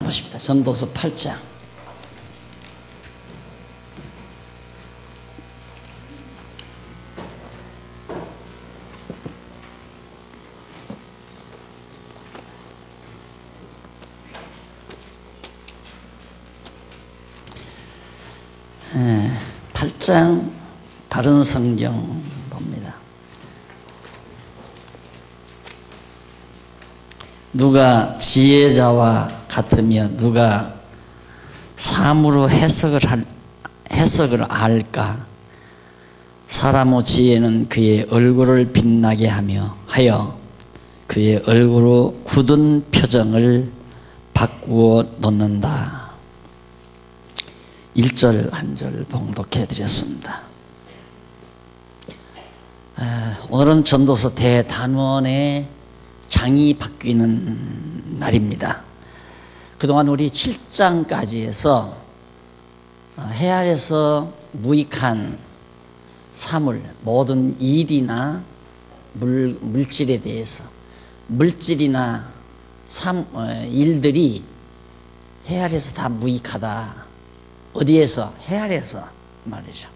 보십니다. 전도서 8장. 팔장 바른 성경 봅니다. 누가 지혜자와 같으며 누가 사무로 해석을 알까? 사람의 지혜는 그의 얼굴을 빛나게 하여 그의 얼굴로 굳은 표정을 바꾸어 놓는다. 1절 한 절 봉독해 드렸습니다. 오늘은 전도서 대단원의 장이 바뀌는 날입니다. 그동안 우리 7장까지 해서 해 아래서 무익한 사물, 모든 일이나 물질에 대해서, 물질이나 일들이 해 아래서 다 무익하다. 어디에서? 해 아래서 말이죠.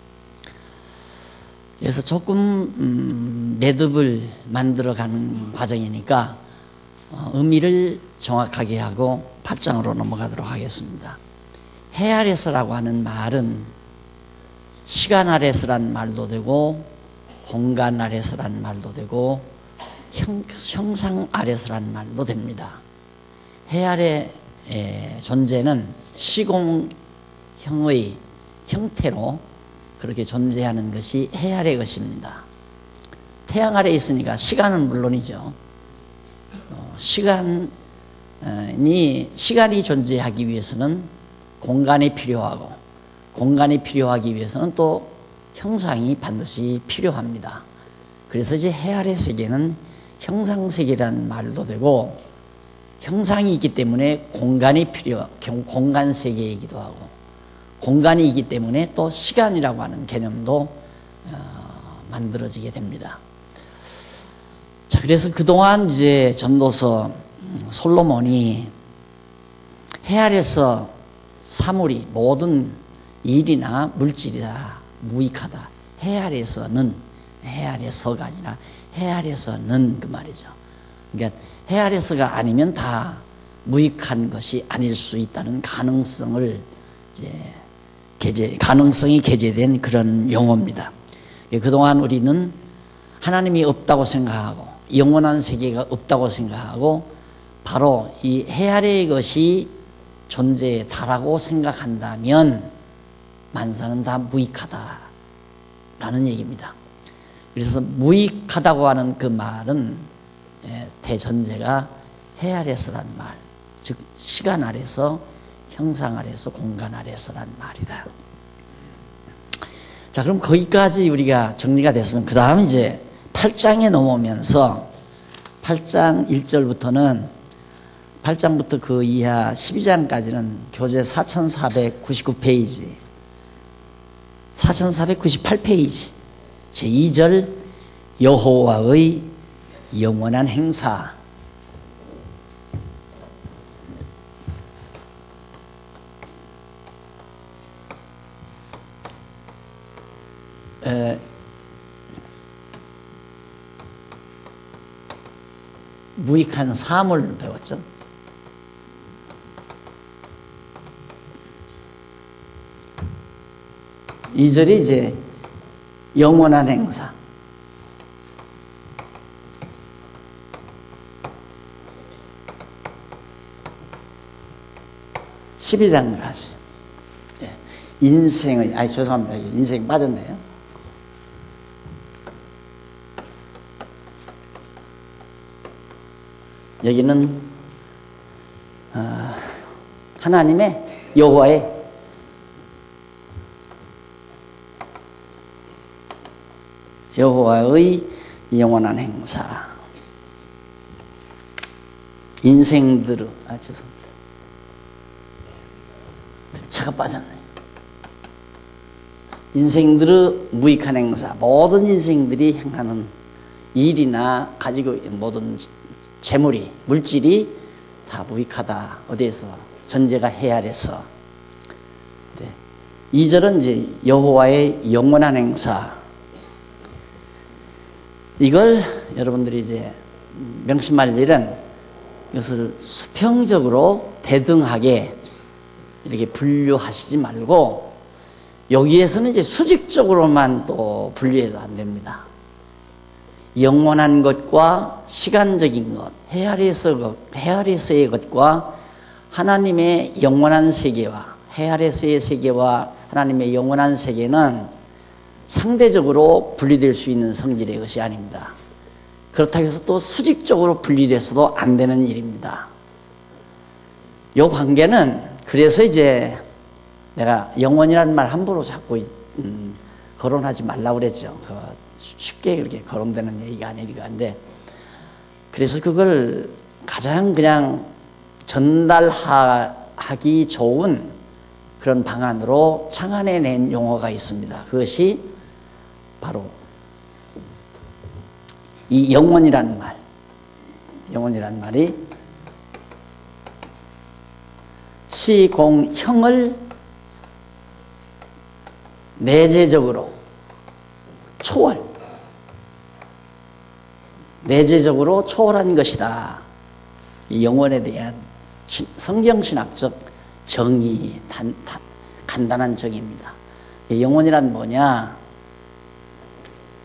그래서 조금 매듭을 만들어가는 과정이니까 의미를 정확하게 하고 8장으로 넘어가도록 하겠습니다. 해 아래서라고 하는 말은 시간 아래서란 말도 되고 공간 아래서란 말도 되고 형상 아래서란 말도 됩니다. 해 아래의 존재는 시공형의 형태로 그렇게 존재하는 것이 해 아래 것입니다. 태양 아래 있으니까 시간은 물론이죠. 시간이 존재하기 위해서는 공간이 필요하고, 공간이 필요하기 위해서는 또 형상이 반드시 필요합니다. 그래서 이제 해 아래 세계는 형상 세계라는 말도 되고, 형상이 있기 때문에 공간 세계이기도 하고, 공간이 있기 때문에 또 시간이라고 하는 개념도 만들어지게 됩니다. 자, 그래서 그동안 이제 전도서 솔로몬이 해 아래서 사물이 모든 일이나 물질이 다 무익하다. 해 아래서는, 해 아래서가 아니라 해 아래서는 그 말이죠. 그러니까 해 아래서가 아니면 다 무익한 것이 아닐 수 있다는 가능성을 가능성이 게재된 그런 용어입니다. 그동안 우리는 하나님이 없다고 생각하고 영원한 세계가 없다고 생각하고 바로 이 해 아래의 것이 존재다라고 생각한다면 만사는 다 무익하다라는 얘기입니다. 그래서 무익하다고 하는 그 말은 대전제가 해 아래서란 말, 즉 시간 아래서, 형상 아래서, 공간 아래서란 말이다. 자, 그럼 거기까지 우리가 정리가 됐으면 그 다음 이제 8장에 넘어오면서 8장 1절부터는 8장부터 그 이하 12장까지는 교재 4499페이지, 4498페이지 제2절 여호와의 영원한 행사. 무익한 사물 배웠죠. 이 절이 이제 영원한 행사. (12장) 가죠. 인생의, 죄송합니다. 인생 빠졌네요. 여기는 하나님의 여호와의 영원한 행사. 인생들의 죄송합니다. 차가 빠졌네. 인생들의 무익한 행사, 모든 인생들이 행하는 일이나 가지고 모든 재물이, 물질이 다 무익하다. 어디에서? 전제가 해 아래서. 2절은 이제 여호와의 영원한 행사. 이걸 여러분들이 이제 명심할 일은 이것을 수평적으로 대등하게 이렇게 분류하시지 말고 여기에서는 이제 수직적으로만 또 분류해도 안 됩니다. 영원한 것과 시간적인 것, 해 아래서의 것과 하나님의 영원한 세계와 해 아래서의 세계와 하나님의 영원한 세계는 상대적으로 분리될 수 있는 성질의 것이 아닙니다. 그렇다고 해서 또 수직적으로 분리돼서도 안 되는 일입니다. 이 관계는 그래서 이제 내가 영원이라는 말 함부로 자꾸 거론하지 말라고 그랬죠. 쉽게 그렇게 거론되는 얘기가 아니니까. 근데 그래서 그걸 가장 그냥 전달하기 좋은 그런 방안으로 창안해낸 용어가 있습니다. 그것이 바로 이 영원이라는 말, 영원이라는 말이 시공형을 내재적으로 내재적으로 초월한 것이다. 이 영원에 대한 성경신학적 정의, 간단한 정의입니다. 영원이란 뭐냐?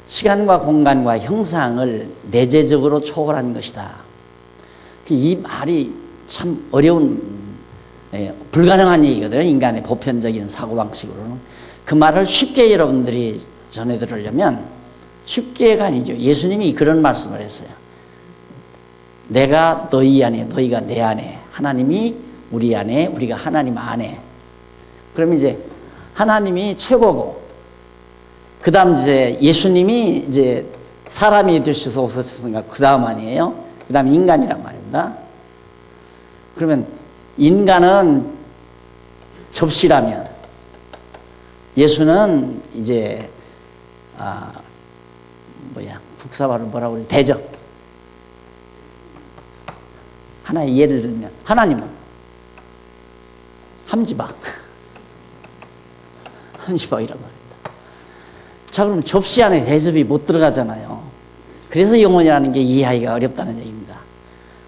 시간과 공간과 형상을 내재적으로 초월한 것이다. 이 말이 참 어려운, 불가능한 얘기거든요. 인간의 보편적인 사고방식으로는. 그 말을 쉽게 여러분들이 전해 들으려면 쉽게가 아니죠. 예수님이 그런 말씀을 했어요. 내가 너희 안에, 너희가 내 안에, 하나님이 우리 안에, 우리가 하나님 안에. 그러면 이제 하나님이 최고고, 그 다음 이제 예수님이 이제 사람이 되셔서 오셨으니까 그 다음 아니에요? 그 다음 인간이란 말입니다. 그러면 인간은 접시라면 예수는 이제 국사발을 뭐라고 그러지? 대접. 하나의 예를 들면 하나님은 함지박. 함지박이란 말입니다. 자, 그럼 접시 안에 대접이 못 들어가잖아요. 그래서 영혼이라는 게 이해하기가 어렵다는 얘기입니다.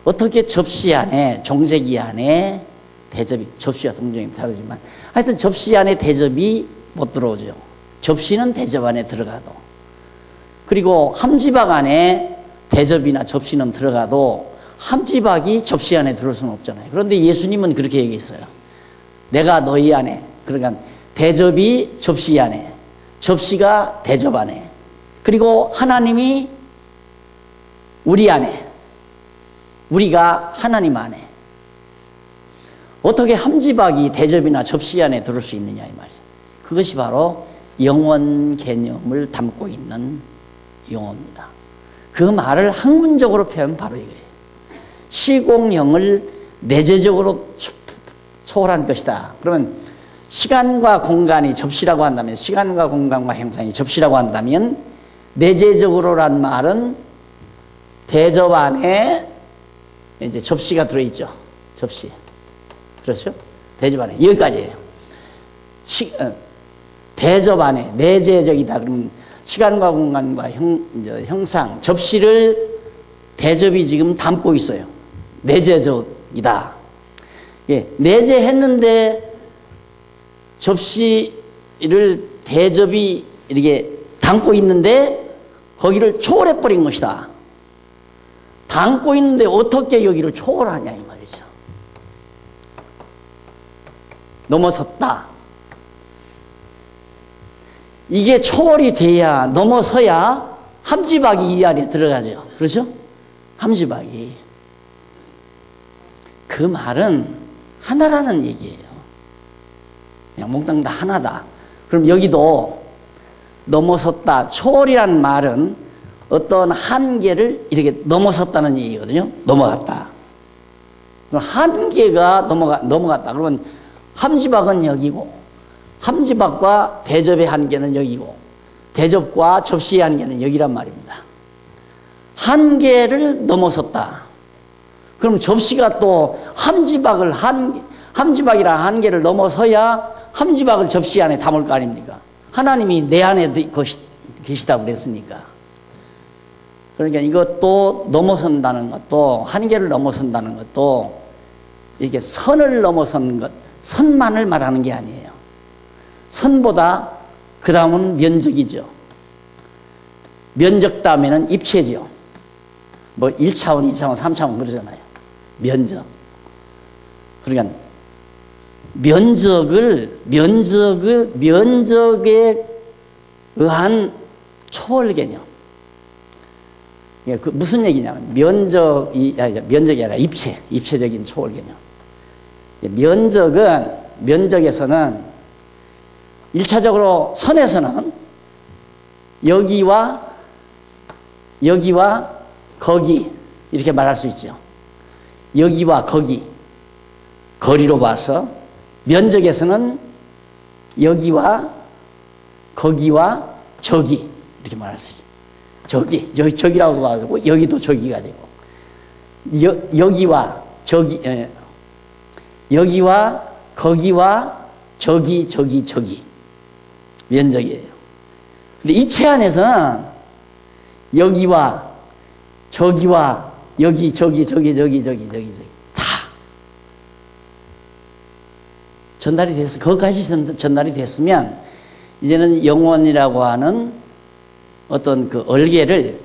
어떻게 접시 안에, 종재기 안에 대접이, 접시와 성종이 다르지만 하여튼 접시 안에 대접이 못 들어오죠. 접시는 대접 안에 들어가도, 그리고 함지박 안에 대접이나 접시는 들어가도 함지박이 접시 안에 들어올 수는 없잖아요. 그런데 예수님은 그렇게 얘기했어요. 내가 너희 안에, 그러니까 대접이 접시 안에, 접시가 대접 안에, 그리고 하나님이 우리 안에, 우리가 하나님 안에. 어떻게 함지박이 대접이나 접시 안에 들어올 수 있느냐 이 말이에요. 그것이 바로 영원 개념을 담고 있는 용어입니다. 그 말을 학문적으로 표현하면 바로 이거예요. 시공형을 내재적으로 초월한 것이다. 그러면 시간과 공간이 접시라고 한다면, 시간과 공간과 형상이 접시라고 한다면, 내재적으로란 말은 대접 안에 이제 접시가 들어있죠. 접시. 그렇죠? 대접 안에. 여기까지예요. 대접 안에 내재적이다. 그러면 시간과 공간과 형상, 접시를 대접이 지금 담고 있어요. 내재적이다. 예, 내재했는데 접시를 대접이 이렇게 담고 있는데 거기를 초월해버린 것이다. 담고 있는데 어떻게 여기를 초월하냐 이 말이죠. 넘어섰다. 이게 초월이 돼야, 넘어서야 함지박이 이 안에 들어가죠. 그렇죠? 함지박이. 그 말은 하나라는 얘기예요. 그냥 몽땅 다 하나다. 그럼 여기도 넘어섰다. 초월이라는 말은 어떤 한계를 이렇게 넘어섰다는 얘기거든요. 넘어갔다. 그럼 한계가 넘어갔다. 그러면 함지박은 여기고, 함지박과 대접의 한계는 여기고, 대접과 접시의 한계는 여기란 말입니다. 한계를 넘어섰다. 그럼 접시가 또 함지박을 함지박이라는 한계를 넘어서야 함지박을 접시 안에 담을 거 아닙니까? 하나님이 내 안에 계시다고 그랬으니까. 그러니까 이것도 넘어선다는 것도, 한계를 넘어선다는 것도 이렇게 선을 넘어선 것, 선만을 말하는 게 아니에요. 선보다 그 다음은 면적이죠. 면적 다음에는 입체죠. 뭐 1차원, 2차원, 3차원 그러잖아요. 면적. 그러니까 면적에 의한 초월 개념. 그 무슨 얘기냐면 면적이 아니라 입체적인 초월 개념. 면적에서는 1차적으로 선에서는 여기와 거기 이렇게 말할 수 있죠. 여기와 거기, 거리로 봐서. 면적에서는 여기와 거기와 저기 이렇게 말할 수 있죠. 저기라고 하고 여기도 저기가 되고, 여기와 저기, 여기와 거기와 저기 면적이에요. 근데 입체 안에서는 여기와 저기와 여기 저기 다 전달이 돼서, 거기까지 전달이 됐으면 이제는 영혼이라고 하는 어떤 그 얼개를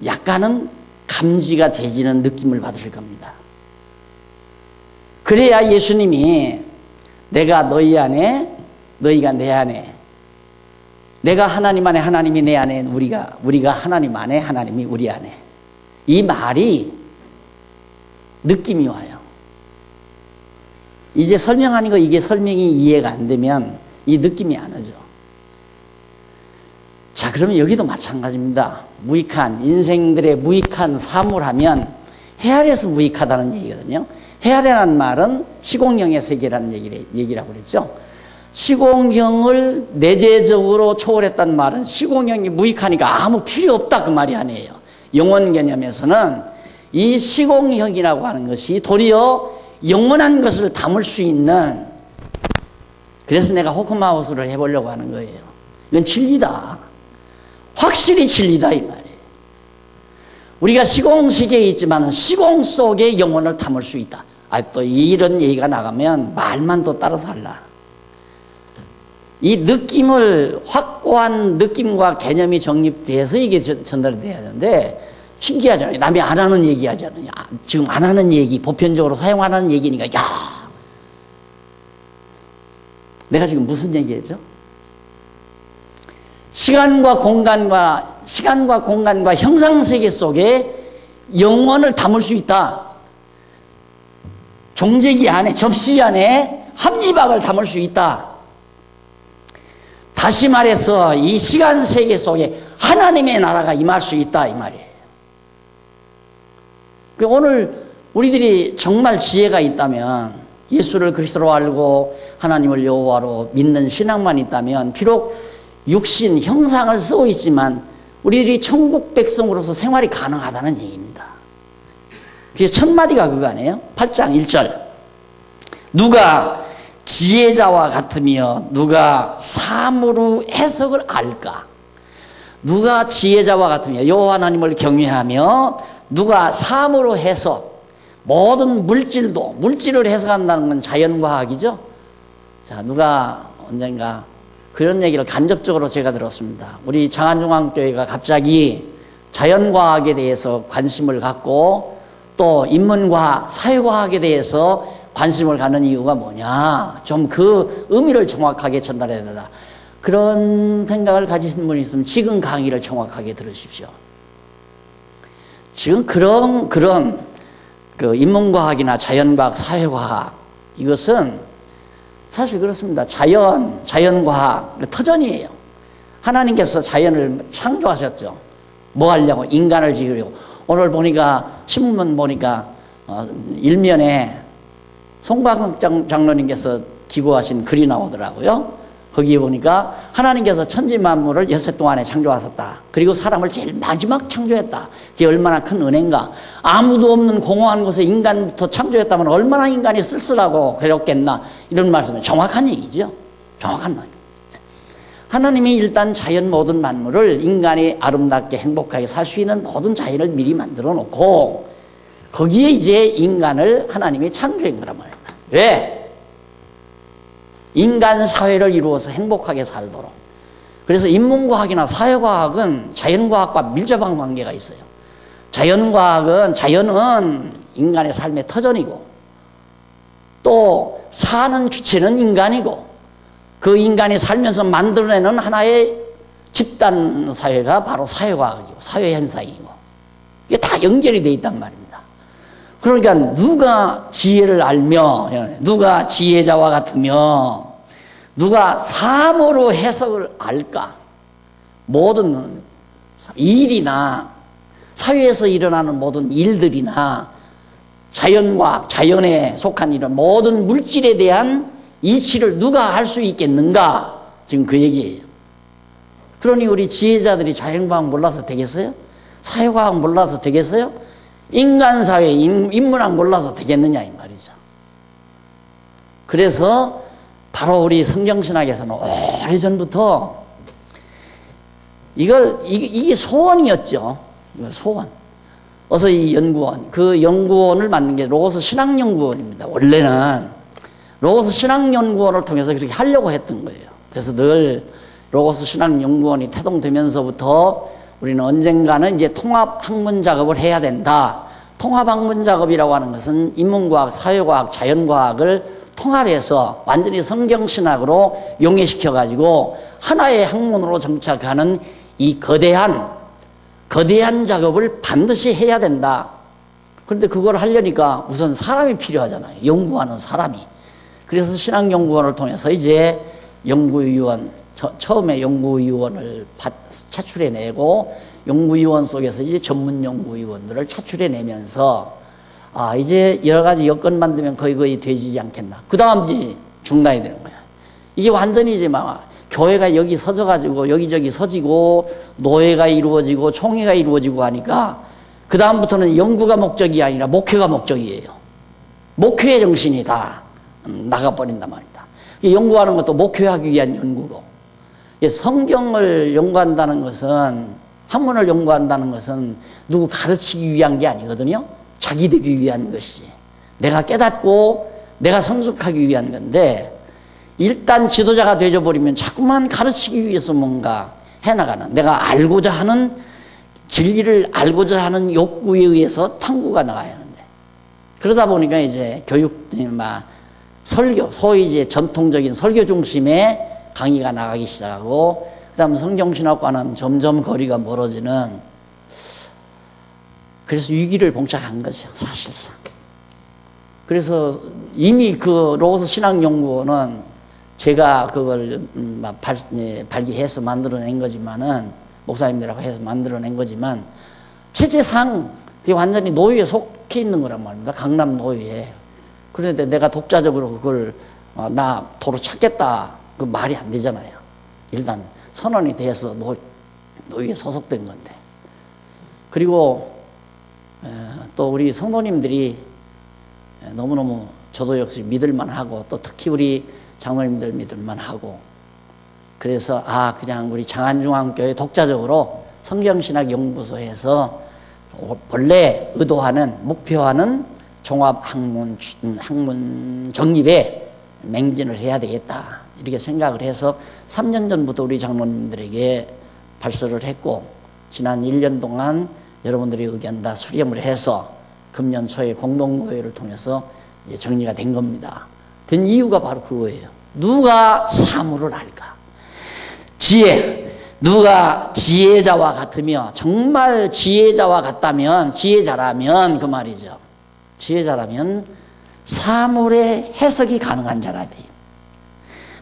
약간은 감지가 되지는 느낌을 받으실 겁니다. 그래야 예수님이 내가 너희 안에, 너희가 내 안에, 내가 하나님 안에, 하나님이 내 안에, 우리가 하나님 안에, 하나님이 우리 안에, 이 말이 느낌이 와요. 이제 설명하는 거, 이게 설명이 이해가 안 되면 이 느낌이 안 오죠. 자, 그러면 여기도 마찬가지입니다. 인생들의 무익한 사물하면 해 아래에서 무익하다는 얘기거든요. 해 아래라는 말은 시공형의 세계라는 얘기라고 그랬죠. 시공형을 내재적으로 초월했다는 말은 시공형이 무익하니까 아무 필요 없다, 그 말이 아니에요. 영원 개념에서는 이 시공형이라고 하는 것이 도리어 영원한 것을 담을 수 있는, 그래서 내가 호크마우스를 해보려고 하는 거예요. 이건 진리다. 확실히 진리다, 이 말이에요. 우리가 시공세계에 있지만 시공 속에 영혼을 담을 수 있다. 또 이런 얘기가 나가면 말만 또 따라서 할라. 이 느낌을, 확고한 느낌과 개념이 정립돼서 이게 전달이 돼야 하는데, 신기하잖아요. 남이 안 하는 얘기 하잖아요. 지금 안 하는 얘기, 보편적으로 사용하는 얘기니까, 야, 내가 지금 무슨 얘기했죠? 시간과 공간과 형상세계 속에 영혼을 담을 수 있다. 종재기 안에, 접시 안에 함지박을 담을 수 있다. 다시 말해서 이 시간세계 속에 하나님의 나라가 임할 수 있다, 이 말이에요. 오늘 우리들이 정말 지혜가 있다면, 예수를 그리스도로 알고 하나님을 여호와로 믿는 신앙만 있다면, 비록 육신, 형상을 쓰고 있지만 우리들이 천국 백성으로서 생활이 가능하다는 얘기입니다. 그래서 첫 마디가 그거 아니에요? 8장 1절. 누가 지혜자와 같으며 누가 사무로 해석을 알까? 누가 지혜자와 같으며 여호와 하나님을 경외하며 누가 사무로 해석, 모든 물질을 해석한다는 건 자연과학이죠. 자, 누가 언젠가 그런 얘기를 간접적으로 제가 들었습니다. 우리 장안중앙교회가 갑자기 자연과학에 대해서 관심을 갖고 또 인문과학, 사회과학에 대해서 관심을 갖는 이유가 뭐냐, 좀 그 의미를 정확하게 전달해야 되라. 그런 생각을 가지신 분이 있으면 지금 강의를 정확하게 들으십시오. 지금 그런 그 인문과학이나 자연과학, 사회과학, 이것은 사실 그렇습니다. 자연과학 터전이에요. 하나님께서 자연을 창조하셨죠. 뭐 하려고? 인간을 지으려고. 오늘 보니까, 신문 보니까 일면에 송광 장로님께서 기고하신 글이 나오더라고요. 거기에 보니까 하나님께서 천지 만물을 엿새 동안에 창조하셨다. 그리고 사람을 제일 마지막 창조했다. 그게 얼마나 큰 은혜인가. 아무도 없는 공허한 곳에 인간부터 창조했다면 얼마나 인간이 쓸쓸하고 괴롭겠나. 이런 말씀은 정확한 얘기죠. 정확한 말이에요. 하나님이 일단 자연 모든 만물을 인간이 아름답게 행복하게 살 수 있는 모든 자연을 미리 만들어 놓고 거기에 이제 인간을 하나님이 창조한 거란 말입니다. 왜? 인간 사회를 이루어서 행복하게 살도록. 그래서 인문과학이나 사회과학은 자연과학과 밀접한 관계가 있어요. 자연은 인간의 삶의 터전이고 또 사는 주체는 인간이고 그 인간이 살면서 만들어내는 하나의 집단 사회가 바로 사회과학이고 사회현상이고 이게 다 연결이 되어 있단 말입니다. 그러니까 누가 지혜를 알며 누가 지혜자와 같으며 누가 사모로 해석을 알까? 모든 일이나 사회에서 일어나는 모든 일들이나 자연과학, 자연에 속한 이런 모든 물질에 대한 이치를 누가 할 수 있겠는가? 지금 그 얘기예요. 그러니 우리 지혜자들이 자연과학 몰라서 되겠어요? 사회과학 몰라서 되겠어요? 인간사회, 인문학 몰라서 되겠느냐 이 말이죠. 그래서 바로 우리 성경신학에서는 오래전부터 이게 소원이었죠. 소원. 어서 이 연구원, 그 연구원을 만든 게 로고스 신학연구원입니다. 원래는 로고스 신학연구원을 통해서 그렇게 하려고 했던 거예요. 그래서 늘 로고스 신학연구원이 태동되면서부터 우리는 언젠가는 이제 통합학문 작업을 해야 된다. 통합학문 작업이라고 하는 것은 인문과학, 사회과학, 자연과학을 통합해서 완전히 성경신학으로 용해시켜가지고 하나의 학문으로 정착하는 이 거대한 작업을 반드시 해야 된다. 그런데 그걸 하려니까 우선 사람이 필요하잖아요. 연구하는 사람이. 그래서 신학연구원을 통해서 이제 연구위원, 처음에 연구위원을 차출해내고 연구위원 속에서 이제 전문 연구위원들을 차출해내면서 이제 여러 가지 여건 만들면 거의 되지 않겠나. 그 다음 이제 중단이 되는 거야. 이게 완전히 이제 막 교회가 여기 서져가지고 여기저기 서지고 노예가 이루어지고 총회가 이루어지고 하니까 그 다음부터는 연구가 목적이 아니라 목회가 목적이에요. 목회의 정신이 다 나가버린단 말입니다. 연구하는 것도 목회하기 위한 연구고 성경을 연구한다는 것은 학문을 연구한다는 것은 누구 가르치기 위한 게 아니거든요. 자기 되기 위한 것이지. 내가 깨닫고 내가 성숙하기 위한 건데 일단 지도자가 되어버리면 자꾸만 가르치기 위해서 뭔가 해나가는 내가 알고자 하는 진리를 알고자 하는 욕구에 의해서 탐구가 나가야 하는데 그러다 보니까 이제 설교, 소위 이제 전통적인 설교 중심의 강의가 나가기 시작하고 그다음 성경신학과는 점점 거리가 멀어지는 그래서 위기를 봉착한 거죠, 사실상. 그래서 이미 그 로고스 신학연구원은 제가 그걸 발기해서 만들어낸 거지만은, 목사님들하고 해서 만들어낸 거지만, 체제상 그게 완전히 노예에 속해 있는 거란 말입니다. 강남 노예에. 그런데 내가 독자적으로 그걸 나 도로 찾겠다. 그 말이 안 되잖아요. 일단 선언이 돼서 노예에 소속된 건데. 그리고 또 우리 성도님들이 너무너무 저도 역시 믿을만하고 또 특히 우리 장로님들 믿을만하고 그래서 그냥 우리 장안중앙교회 독자적으로 성경신학연구소에서 본래 의도하는 목표하는 종합학문 정립에 맹진을 해야 되겠다 이렇게 생각을 해서 3년 전부터 우리 장로님들에게 발설을 했고 지난 1년 동안 여러분들의 의견 다 수렴을 해서 금년 초에 공동모회를 통해서 이제 정리가 된 겁니다. 된 이유가 바로 그거예요. 누가 사물을 알까? 지혜. 누가 지혜자와 같으며 정말 지혜자와 같다면 지혜자라면 그 말이죠. 지혜자라면 사물의 해석이 가능한 자라 돼요.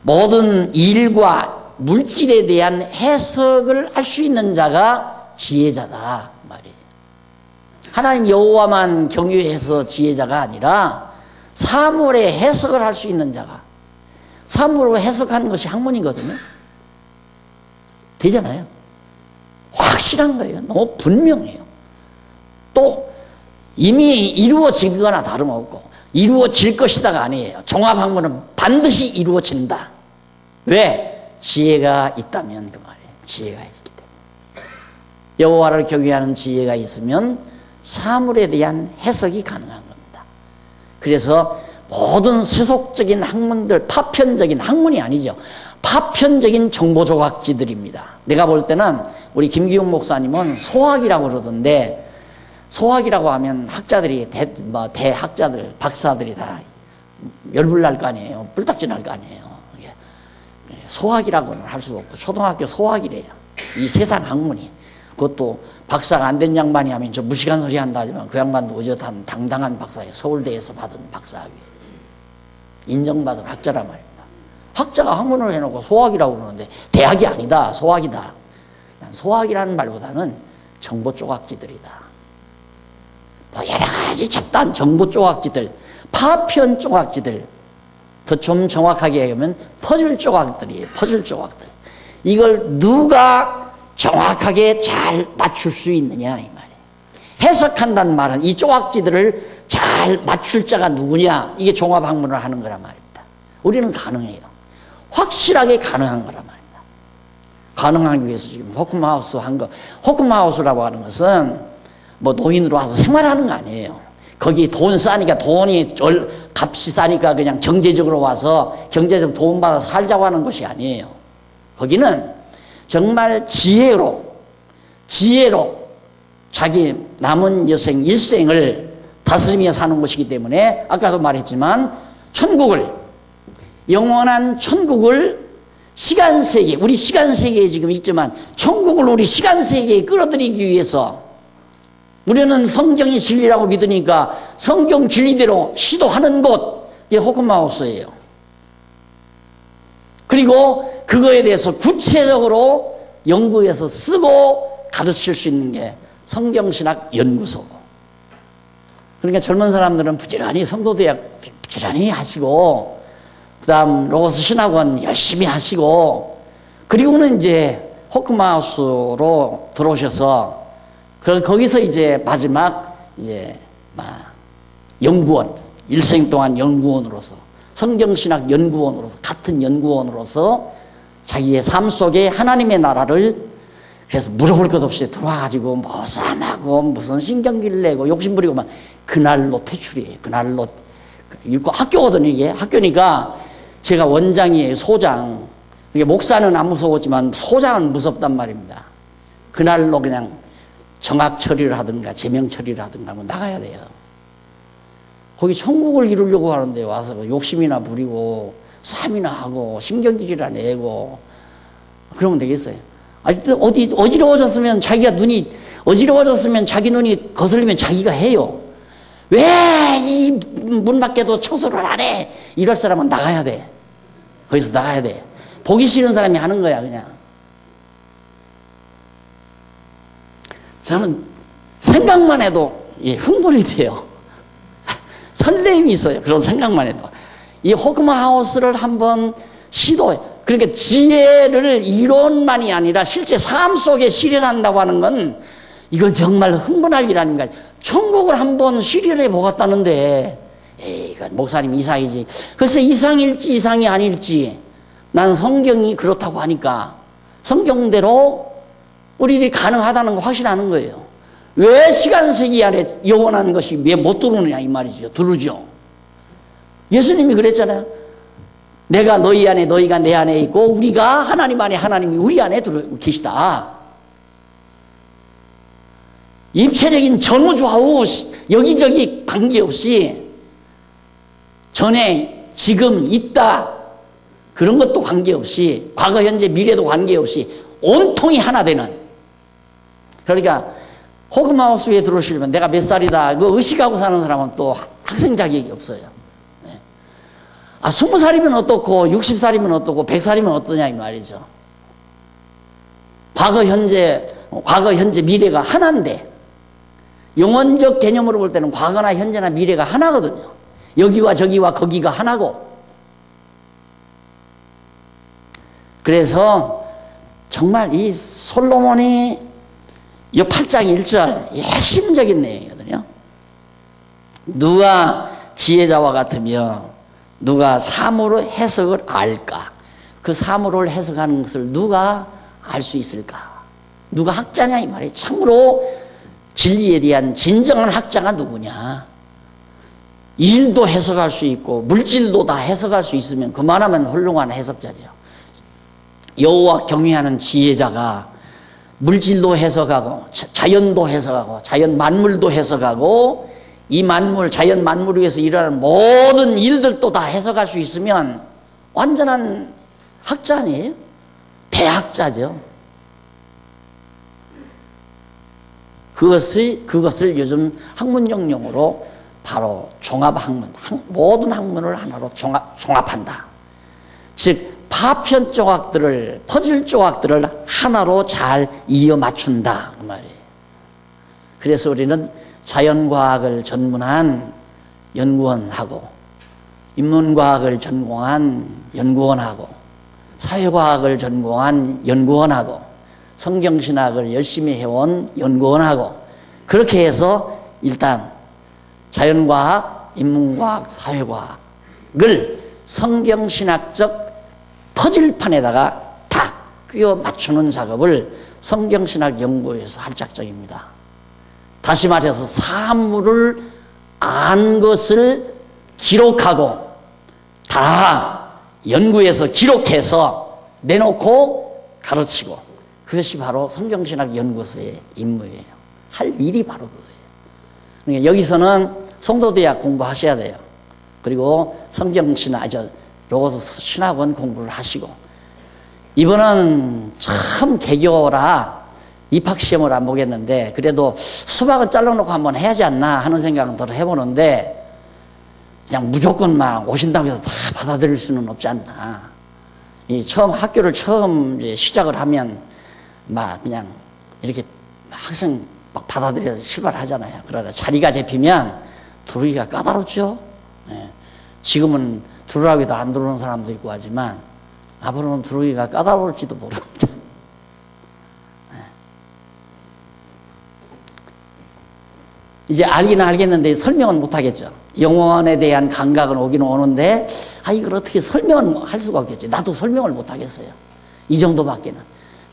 모든 일과 물질에 대한 해석을 할 수 있는 자가 지혜자다 말이에요. 하나님 여호와만 경외해서 지혜자가 아니라 사물의 해석을 할 수 있는 자가 사물로 해석하는 것이 학문이거든요. 되잖아요. 확실한 거예요. 너무 분명해요. 또 이미 이루어지거나 다름없고 이루어질 것이다가 아니에요. 종합학문은 반드시 이루어진다. 왜? 지혜가 있다면 그 말이에요. 지혜가 있기 때문에. 여호와를 경외하는 지혜가 있으면 사물에 대한 해석이 가능한 겁니다. 그래서 모든 세속적인 학문들, 파편적인 학문이 아니죠. 파편적인 정보조각지들입니다. 내가 볼 때는 우리 김기용 목사님은 소학이라고 그러던데, 소학이라고 하면 학자들이, 대학자들, 박사들이 다 열불 날 거 아니에요. 뿔딱지 날 거 아니에요. 소학이라고는 할 수 없고, 초등학교 소학이래요. 이 세상 학문이. 그것도 박사가 안 된 양반이 하면 저 무식한 소리 한다 하지만 그 양반도 어젓한 당당한 박사예요. 서울대에서 받은 박사학위. 인정받은 학자란 말입니다. 학자가 학문을 해놓고 소학이라고 그러는데 대학이 아니다. 소학이다. 난 소학이라는 말보다는 정보 조각지들이다. 뭐 여러 가지 잡다한 정보 조각지들, 파편 조각지들, 더 좀 정확하게 얘기하면 퍼즐 조각들이에요. 퍼즐 조각들. 이걸 누가 정확하게 잘 맞출 수 있느냐 이 말이에요. 해석한다는 말은 이 조각지들을 잘 맞출 자가 누구냐, 이게 종합학문을 하는 거란 말입니다. 우리는 가능해요. 확실하게 가능한 거란 말입니다. 가능하기 위해서 지금 호크마우스 한 거, 호크마우스라고 하는 것은 뭐 노인으로 와서 생활하는 거 아니에요. 거기 돈 싸니까, 돈이 값이 싸니까 그냥 경제적으로 와서 경제적 도움 받아 살자고 하는 것이 아니에요. 거기는 정말 지혜로 자기 남은 여생 일생을 다스리며 사는 것이기 때문에 아까도 말했지만 천국을, 영원한 천국을 시간세계, 우리 시간세계에 지금 있지만 천국을 우리 시간세계에 끌어들이기 위해서 우리는 성경이 진리라고 믿으니까 성경 진리대로 시도하는 곳, 이게 호크마우스예요. 그리고 그거에 대해서 구체적으로 연구해서 쓰고 가르칠 수 있는 게 성경신학 연구소고. 그러니까 젊은 사람들은 부지런히 성도대학 부지런히 하시고, 그 다음 로고스 신학원 열심히 하시고, 그리고는 이제 호크마우스로 들어오셔서 거기서 이제 마지막 이제 연구원, 일생 동안 연구원으로서, 성경신학 연구원으로서, 같은 연구원으로서 자기의 삶 속에 하나님의 나라를, 그래서 물어볼 것 없이 들어와가지고 뭐 싸움하고 무슨 신경기를 내고 욕심부리고 막 그날로 퇴출이에요. 그날로. 학교거든요, 이게. 학교니까 제가 원장이에요, 소장. 이게 목사는 안 무서웠지만 소장은 무섭단 말입니다. 그날로 그냥 정학 처리를 하든가 제명 처리를 하든가 하고 나가야 돼요. 거기 천국을 이루려고 하는데 와서 욕심이나 부리고 삶이나 하고 신경질이나 내고 그러면 되겠어요? 어디 어지러워졌으면 자기가 눈이 어지러워졌으면 자기 눈이 거슬리면 자기가 해요. 왜 이 문 밖에도 청소를 안 해? 이럴 사람은 나가야 돼. 거기서 나가야 돼. 보기 싫은 사람이 하는 거야 그냥. 저는 생각만 해도 흥분이 돼요. 설렘이 있어요. 그런 생각만 해도. 이 호크마우스를 한번 시도해. 그러니까 지혜를 이론만이 아니라 실제 삶 속에 실현한다고 하는 건 이건 정말 흥분할 일 아닌가. 천국을 한번 실현해 보겠다는데, 이건 목사님 이상이지. 글쎄 이상일지 이상이 아닐지 난 성경이 그렇다고 하니까 성경대로 우리들이 가능하다는 거 확신하는 거예요. 왜 시간세기 안에 영원한 것이 왜 못 들어오느냐 이 말이죠. 들어오죠. 예수님이 그랬잖아요. 내가 너희 안에 너희가 내 안에 있고 우리가 하나님 안에 하나님이 우리 안에 들어 계시다. 입체적인 전후 좌우 여기저기 관계없이 전에 지금 있다 그런 것도 관계없이 과거 현재 미래도 관계없이 온통이 하나 되는. 그러니까 호크마우스에 들어오시려면 내가 몇 살이다 그 의식하고 사는 사람은 또 학생 자격이 없어요. 20살이면 어떻고 60살이면 어떻고 100살이면 어떠냐 이 말이죠. 과거 현재 미래가 하나인데 영원적 개념으로 볼 때는 과거나 현재나 미래가 하나거든요. 여기와 저기와 거기가 하나고 그래서 정말 이 솔로몬이 이 8장 1절 핵심적인 내용이거든요. 누가 지혜자와 같으며 누가 사무로 해석을 알까? 그 사무를 해석하는 것을 누가 알 수 있을까? 누가 학자냐 이 말이에요. 참으로 진리에 대한 진정한 학자가 누구냐? 일도 해석할 수 있고 물질도 다 해석할 수 있으면 그만하면 훌륭한 해석자죠. 여호와 경외하는 지혜자가 물질도 해석하고 자연도 해석하고 자연 만물도 해석하고 이 만물 자연 만물을 위해서 일어나는 모든 일들도 다 해석할 수 있으면 완전한 학자 아니에요? 대학자죠. 그것을 요즘 학문용 용어로 바로 종합학문, 모든 학문을 하나로 종합한다. 즉 파편 조각들을, 퍼즐 조각들을 하나로 잘 이어 맞춘다 그 말이에요. 그래서 우리는 자연과학을 전문한 연구원하고 인문과학을 전공한 연구원하고 사회과학을 전공한 연구원하고 성경신학을 열심히 해온 연구원하고 그렇게 해서 일단 자연과학, 인문과학, 사회과학을 성경신학적 퍼즐판에다가 다 끼워 맞추는 작업을 성경신학 연구에서 할 작정입니다. 다시 말해서 사물을 안 것을 기록하고 다 연구해서 기록해서 내놓고 가르치고 그것이 바로 성경신학 연구소의 임무예요. 할 일이 바로 그거예요. 그러니까 여기서는 송도대학 공부하셔야 돼요. 그리고 성경신학, 로고스 신학원 공부를 하시고 이번은 참 개교라 입학시험을 안 보겠는데 그래도 수박은 잘라놓고 한번 해야지 않나 하는 생각은 더 해보는데 그냥 무조건 막 오신다고 해서 다 받아들일 수는 없지 않나. 이 학교를 처음 이제 시작을 하면 막 그냥 이렇게 학생 막 받아들여서 출발하잖아요. 그러나 자리가 잡히면 들어오기가 까다롭죠. 예. 지금은 들어오기도 안 들어오는 사람도 있고 하지만 앞으로는 들어오기가 까다로울지도 모릅니다. 이제 알기는 알겠는데 설명은 못하겠죠. 영혼에 대한 감각은 오기는 오는데 이걸 어떻게 설명은 할 수가 없겠지. 나도 설명을 못하겠어요. 이 정도밖에는.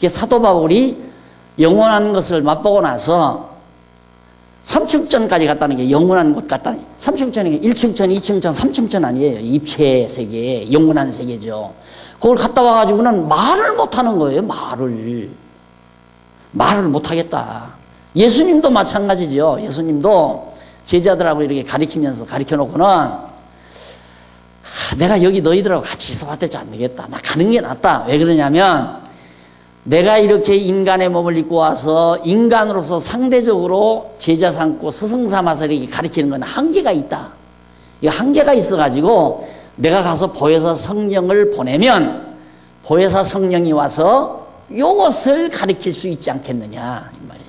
사도 바울이 영원한 것을 맛보고 나서 삼층천까지 갔다는 게 영원한 곳 같다는 게 삼층천이 1층천, 2층천, 3층천 아니에요. 입체 세계, 영원한 세계죠. 그걸 갔다 와가지고는 말을 못하는 거예요. 말을 못하겠다. 예수님도 마찬가지죠. 예수님도 제자들하고 이렇게 가르쳐놓고는 내가 여기 너희들하고 같이 있어봐야 되지 않겠다. 나 가는 게 낫다. 왜 그러냐면 내가 이렇게 인간의 몸을 입고 와서 인간으로서 상대적으로 제자 삼고 스승 삼아서 이렇게 가르치는 건 한계가 있다. 이 한계가 있어가지고 내가 가서 보혜사 성령을 보내면 보혜사 성령이 와서 이것을 가르칠 수 있지 않겠느냐 이 말이에요.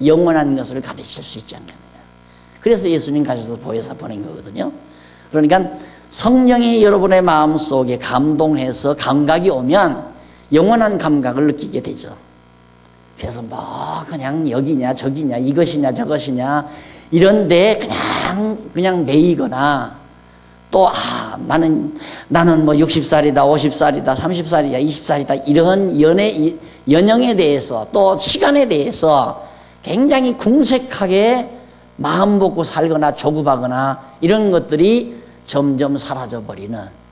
영원한 것을 가르칠 수 있지 않겠느냐. 그래서 예수님 가셔서 보혜사 보낸 거거든요. 그러니까 성령이 여러분의 마음속에 감동해서 감각이 오면 영원한 감각을 느끼게 되죠. 그래서 그냥 여기냐 저기냐 이것이냐 저것이냐 이런데 그냥 매이거나 또 나는 60살이다 50살이다 30살이다 20살이다 이런 연령에 대해서 또 시간에 대해서 굉장히 궁색하게 마음 먹고 살거나 조급하거나 이런 것들이 점점 사라져버리는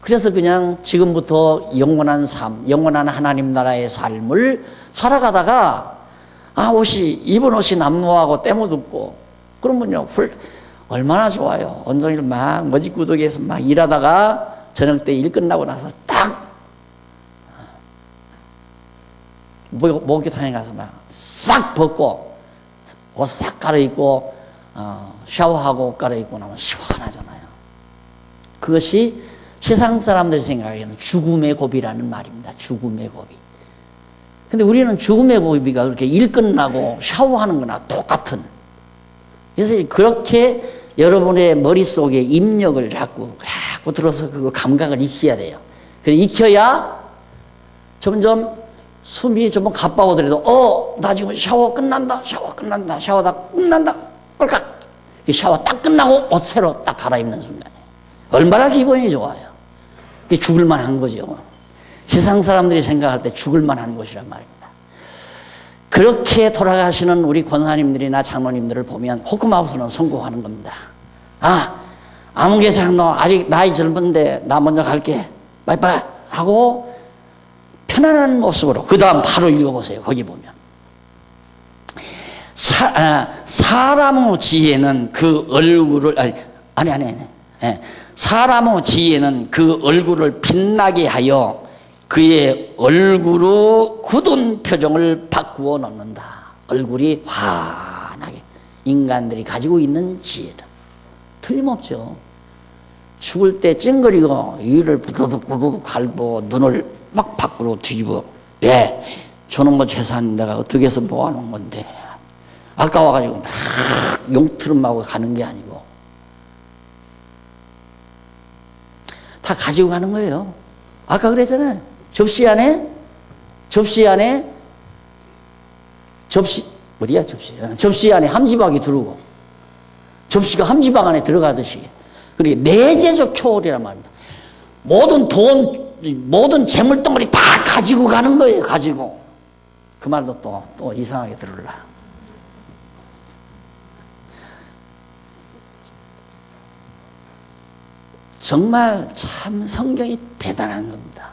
그래서 그냥 지금부터 영원한 삶, 영원한 하나님 나라의 삶을 살아가다가 입은 옷이 남노하고 때묻었고 그러면요 얼마나 좋아요. 온종일 막 머지구덕에서 막 일하다가 저녁 때 일 끝나고 나서 딱 목욕탕에 가서 막 싹 벗고 옷 싹 갈아입고 샤워하고 옷 갈아입고 나면 시원하잖아요. 그것이 세상 사람들이 생각하기에는 죽음의 고비라는 말입니다. 죽음의 고비. 근데 우리는 죽음의 고비가 그렇게 일 끝나고 샤워하는 거나 똑같은. 그래서 그렇게 여러분의 머릿속에 입력을 자꾸 들어서 그 감각을 익혀야 돼요. 그래 익혀야 점점 숨이 좀 가빠오더라도 나 지금 샤워 끝난다, 샤워 다 끝난다, 꼴깍. 샤워 딱 끝나고 옷 새로 딱 갈아입는 순간에 얼마나 기분이 좋아요. 그게 죽을 만한 거죠. 세상 사람들이 생각할 때 죽을 만한 것이란 말입니다. 그렇게 돌아가시는 우리 권사님들이나 장로님들을 보면 호크마우스는 성공하는 겁니다. 아무개장 너 아직 나이 젊은데 나 먼저 갈게 빠이빠이 하고 편안한 모습으로 그 다음 바로 읽어보세요. 거기 보면 사람의 지혜는 그 얼굴을 사람의 지혜는 그 얼굴을 빛나게 하여 그의 얼굴의 굳은 표정을 바꾸어 놓는다. 얼굴이 환하게 인간들이 가지고 있는 지혜다. 틀림없죠. 죽을 때 찡그리고 이를 부두둑 갈고 눈을 막 밖으로 뒤집어. 왜? 저놈 뭐 재산 내가 어떻게 해서 모아놓은 건데 아까워가지고 막 용트름하고 가는 게 아니고 다 가지고 가는 거예요. 아까 그랬잖아요. 접시 안에 접시 안에 함지박이 들어오고 접시가 함지박 안에 들어가듯이 그리고 내재적 초월이란 말입니다. 모든 돈, 모든 재물덩어리 다 가지고 가는 거예요. 가지고. 그 말도 또 이상하게 들을라. 정말 참 성경이 대단한 겁니다.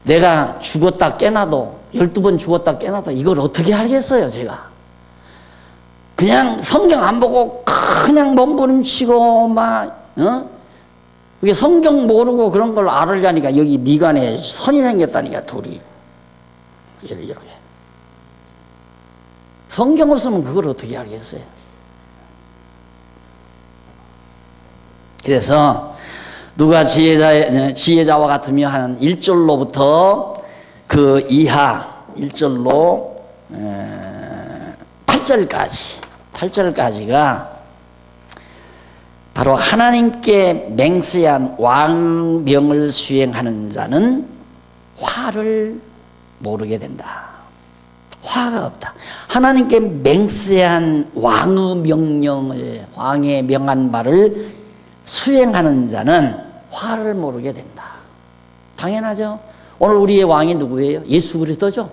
내가 죽었다 깨나도 12번 죽었다 깨나도 이걸 어떻게 알겠어요 제가. 그냥 성경 안 보고 그냥 몸부림치고 막 그게 성경 모르고 그런 걸 알으려니까 여기 미간에 선이 생겼다니까 둘이 이렇게 성경 없으면 그걸 어떻게 알겠어요. 그래서 누가 지혜자와 같으며 하는 1절로부터 그 이하 1절로 8절까지가 바로 하나님께 맹세한 왕명을 수행하는 자는 화를 모르게 된다. 화가 없다. 하나님께 맹세한 왕의 명령을 왕의 명한 바를 수행하는 자는 화를 모르게 된다. 당연하죠. 오늘 우리의 왕이 누구예요? 예수 그리스도죠.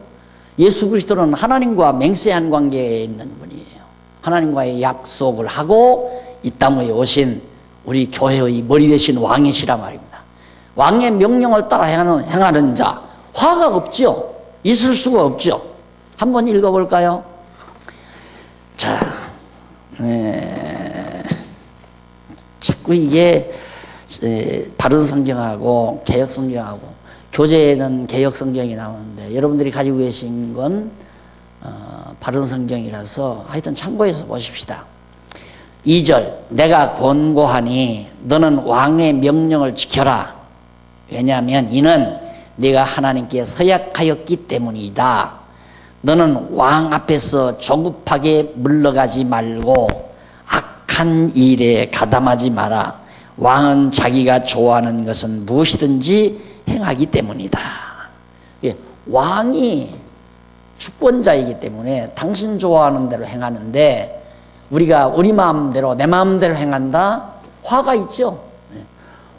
예수 그리스도는 하나님과 맹세한 관계에 있는 분이에요. 하나님과의 약속을 하고 이 땅에 오신 우리 교회의 머리 되신 왕이시라 말입니다. 왕의 명령을 따라 행하는 자 화가 없죠. 있을 수가 없죠. 한번 읽어볼까요? 자, 자꾸 이게 바른 성경하고 개혁 성경하고 교재에는 개혁 성경이 나오는데 여러분들이 가지고 계신 건 바른 성경이라서 하여튼 참고해서 보십시다. 2절 내가 권고하니 너는 왕의 명령을 지켜라. 왜냐하면 이는 네가 하나님께 서약하였기 때문이다. 너는 왕 앞에서 조급하게 물러가지 말고 악한 일에 가담하지 마라. 왕은 자기가 좋아하는 것은 무엇이든지 행하기 때문이다. 왕이 주권자이기 때문에 당신 좋아하는 대로 행하는데 우리가 우리 마음대로 내 마음대로 행한다? 화가 있죠.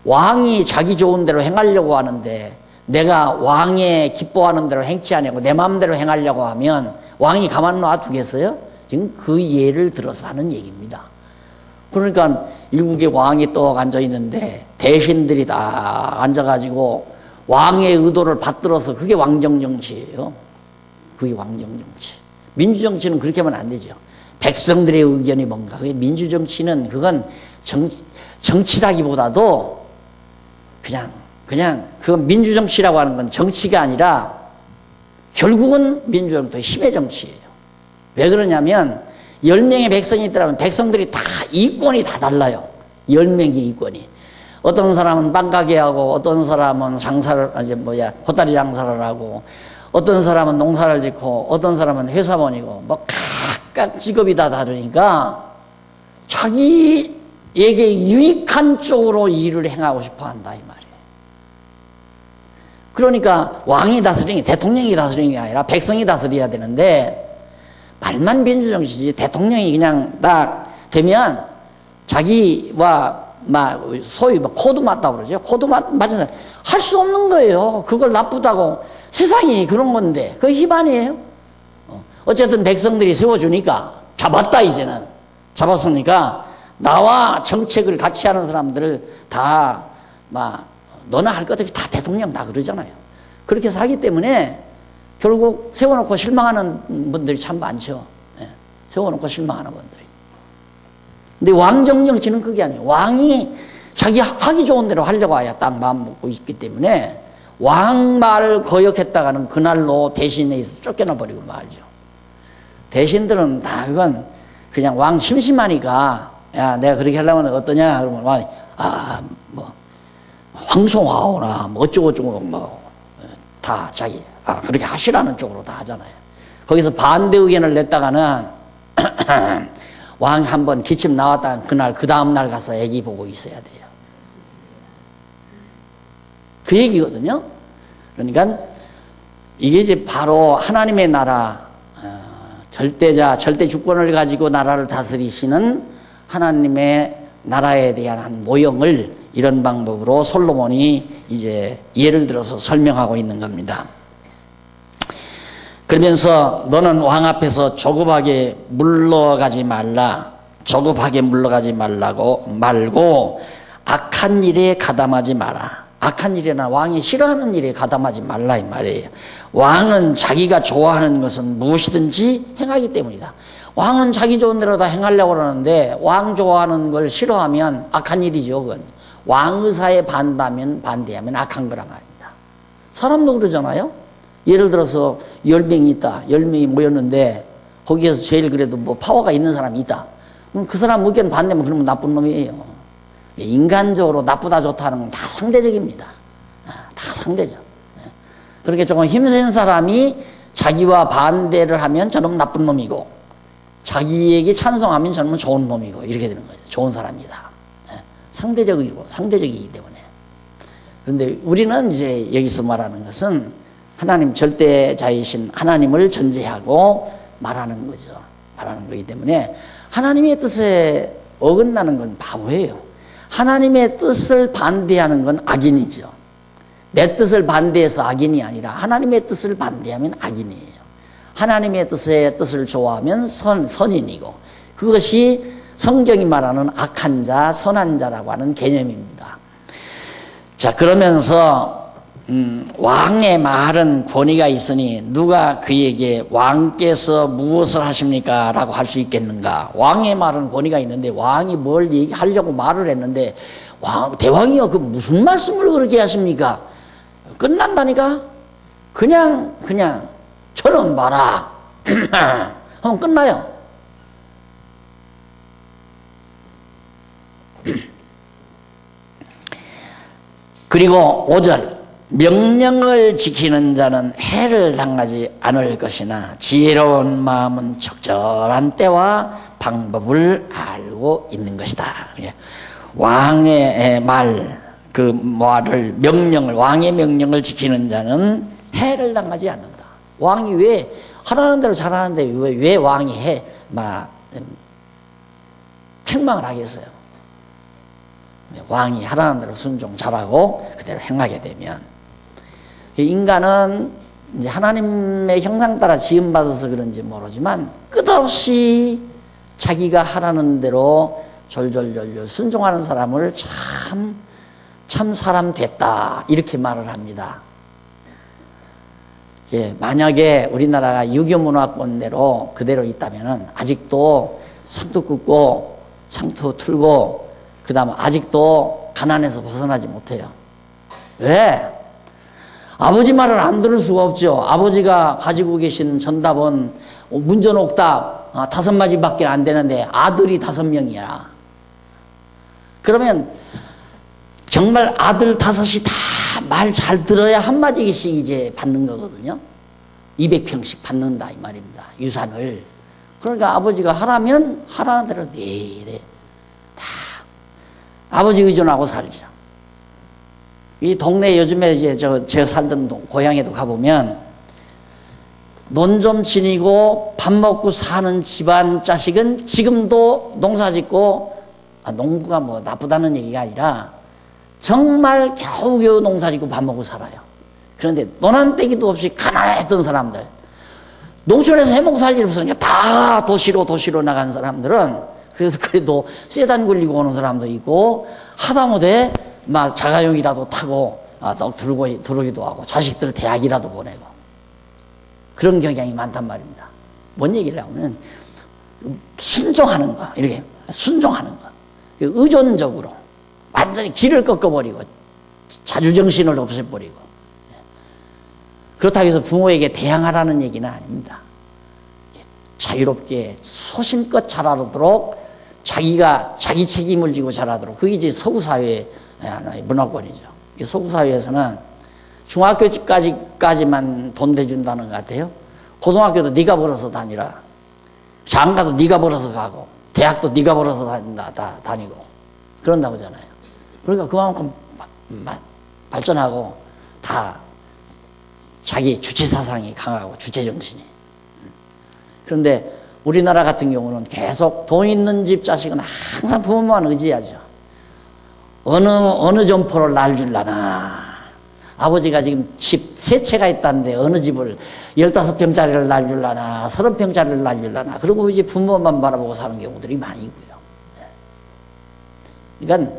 왕이 자기 좋은 대로 행하려고 하는데 내가 왕의 기뻐하는 대로 행치 않고 내 마음대로 행하려고 하면 왕이 가만 놔두겠어요? 지금 그 예를 들어서 하는 얘기입니다. 그러니까 일국의 왕이 또 앉아있는데 대신들이 다 앉아가지고 왕의 의도를 받들어서 그게 왕정정치예요. 그게 왕정정치. 민주정치는 그렇게 하면 안 되죠. 백성들의 의견이 뭔가. 그게 민주정치는 그건 정치라기보다도 그냥 그건 민주정치라고 하는 건 정치가 아니라 결국은 민주정치의 힘의 정치예요. 왜 그러냐면 10명의 백성이 있더라면 백성들이 다 이권이 다 달라요. 10명의 이권이. 어떤 사람은 빵가게하고 어떤 사람은 호다리 장사를 하고 어떤 사람은 농사를 짓고 어떤 사람은 회사원이고 뭐 각각 직업이 다 다르니까 자기에게 유익한 쪽으로 일을 행하고 싶어 한다 이 말이에요. 그러니까 왕이 다스리는 게 대통령이 다스리는 게 아니라 백성이 다스려야 되는데 말만 민주정치지 대통령이 그냥 딱 되면 자기와 막 소위 막 코드 맞다고 그러죠. 코드 맞은 할 수 없는 거예요. 그걸 나쁘다고. 세상이 그런 건데 그게 힘 아니에요? 어쨌든 백성들이 세워주니까 잡았다. 이제는 잡았으니까 나와 정책을 같이 하는 사람들을 다 막 너나 할 것 없이 다 대통령 다 그러잖아요. 그렇게 사기 때문에 결국 세워놓고 실망하는 분들이 참 많죠. 예. 세워놓고 실망하는 분들이. 근데 왕정 정치는 그게 아니에요. 왕이 자기 하기 좋은 대로 하려고 하야 딱 마음 먹고 있기 때문에 왕말 거역했다가는 그날로 대신에 있어 쫓겨나 버리고 말죠. 대신들은 다 그건 그냥 왕 심심하니까 야 내가 그렇게 하려면 어떠냐 그러면 왕이 뭐 황송하오나 뭐 어쩌고저쩌고 뭐 다 자기 그렇게 하시라는 쪽으로 다 하잖아요. 거기서 반대 의견을 냈다가는 왕 한번 기침 나왔다가 그날 그 다음날 가서 애기 보고 있어야 돼요. 그 얘기거든요. 그러니까 이게 이제 바로 하나님의 나라 절대자 절대 주권을 가지고 나라를 다스리시는 하나님의 나라에 대한 한 모형을 이런 방법으로 솔로몬이 이제 예를 들어서 설명하고 있는 겁니다. 그러면서 너는 왕 앞에서 조급하게 물러가지 말라. 조급하게 물러가지 말고 악한 일에 가담하지 마라. 악한 일이나 왕이 싫어하는 일에 가담하지 말라 이 말이에요. 왕은 자기가 좋아하는 것은 무엇이든지 행하기 때문이다. 왕은 자기 좋은 대로 다 행하려고 그러는데 왕 좋아하는 걸 싫어하면 악한 일이죠. 그건 왕 의사에 반대하면 악한 거란 말입니다. 사람도 그러잖아요. 예를 들어서 10명이 있다. 10명이 모였는데 거기에서 제일 그래도 뭐 파워가 있는 사람이 있다. 그럼 그 사람 의견 반대면 그러면 나쁜 놈이에요. 인간적으로 나쁘다 좋다는 건 다 상대적입니다. 다 상대적. 그렇게 조금 힘센 사람이 자기와 반대를 하면 저놈 나쁜 놈이고 자기에게 찬성하면 저놈은 좋은 놈이고 이렇게 되는 거죠. 좋은 사람이다. 상대적이기 때문에. 그런데 우리는 이제 여기서 말하는 것은 하나님 절대자이신 하나님을 전제하고 말하는 거죠. 말하는 거기 때문에 하나님의 뜻에 어긋나는 건 바보예요. 하나님의 뜻을 반대하는 건 악인이죠. 내 뜻을 반대해서 악인이 아니라 하나님의 뜻을 반대하면 악인이에요. 하나님의 뜻을 좋아하면 선인이고 그것이 성경이 말하는 악한 자, 선한 자라고 하는 개념입니다. 자, 그러면서 왕의 말은 권위가 있으니 누가 그에게 왕께서 무엇을 하십니까? 라고 할 수 있겠는가? 왕의 말은 권위가 있는데 왕이 뭘 얘기하려고 말을 했는데 대왕이요 그 무슨 말씀을 그렇게 하십니까? 끝난다니까? 그냥 저런 봐라 하면 끝나요. 그리고 5절 명령을 지키는 자는 해를 당하지 않을 것이나 지혜로운 마음은 적절한 때와 방법을 알고 있는 것이다. 왕의 말, 그 말을 왕의 명령을 지키는 자는 해를 당하지 않는다. 왕이 왜 하라는 대로 잘하는데 왜 왕이 책망을 하겠어요? 왕이 하라는 대로 순종 잘하고 그대로 행하게 되면 인간은 이제 하나님의 형상 따라 지음받아서 그런지 모르지만 끝없이 자기가 하라는 대로 졸졸졸졸 순종하는 사람을 참 사람 됐다 이렇게 말을 합니다. 만약에 우리나라가 유교 문화권대로 그대로 있다면 아직도 산도 긋고 상투 틀고 그 다음 아직도 가난해서 벗어나지 못해요. 왜? 아버지 말을 안 들을 수가 없죠. 아버지가 가지고 계신 전답은 문전옥답 5마디밖에 안 되는데 아들이 5명이야. 그러면 정말 아들 5이 다 말 잘 들어야 한마디씩 이제 받는 거거든요. 200평씩 받는다 이 말입니다. 유산을. 그러니까 아버지가 하라면 하라는 대로 네 다 아버지 의존하고 살죠. 이 동네 요즘에 이제 제가 살던 고향에도 가보면 논 좀 지니고 밥 먹고 사는 집안 자식은 지금도 농사 짓고, 농부가 뭐 나쁘다는 얘기가 아니라 정말 겨우겨우 농사 짓고 밥 먹고 살아요. 그런데 노란떼기도 없이 가난했던 사람들, 농촌에서 해먹고 살 일 없으니까 다 도시로 나간 사람들은 그래도 세단 굴리고 오는 사람도 있고, 하다못해 막 자가용이라도 타고 들어오기도 하고, 자식들 대학이라도 보내고, 그런 경향이 많단 말입니다. 뭔 얘기를 하면 순종하는 거, 이렇게 순종하는 거, 의존적으로 완전히 길을 꺾어버리고 자주정신을 없애버리고. 그렇다고 해서 부모에게 대항하라는 얘기는 아닙니다. 자유롭게 소신껏 자라도록, 자기가 자기 책임을 지고 자라도록. 그게 이제 서구 사회의 하나의 문화권이죠. 서구 사회에서는 중학교까지만 돈 대준다는 것 같아요. 고등학교도 네가 벌어서 다니라, 장가도 네가 벌어서 가고, 대학도 네가 벌어서 다니고 그런다고 하잖아요. 그러니까 그만큼 발전하고 다 자기 주체 사상이 강하고 주체 정신이. 그런데 우리나라 같은 경우는 계속 돈 있는 집 자식은 항상 부모만 의지하죠. 어느 점포를 날 줄라나. 아버지가 지금 집 3채가 있다는데 어느 집을 15평짜리를 날 줄라나, 30평짜리를 날 줄라나. 그리고 이제 부모만 바라보고 사는 경우들이 많이 있고요. 그러니까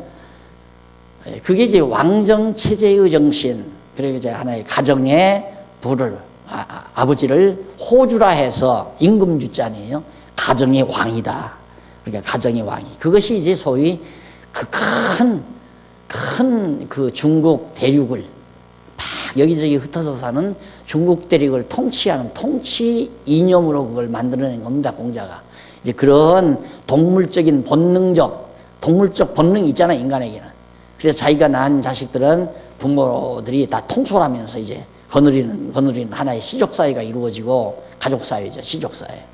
그게 이제 왕정체제의 정신, 그리고 이제 하나의 가정의 부를, 아버지를 호주라 해서 임금주자네요. 가정의 왕이다. 그러니까 가정의 왕이. 그것이 이제 소위 그 큰 중국 대륙을 막 여기저기 흩어져 사는 중국 대륙을 통치하는 통치 이념으로 그걸 만들어낸 겁니다, 공자가. 이제 그런 동물적 본능이 있잖아요, 인간에게는. 그래서 자기가 낳은 자식들은 부모들이 다 통솔하면서 이제 거느리는 하나의 시족사회가 이루어지고, 가족사회죠, 시족사회.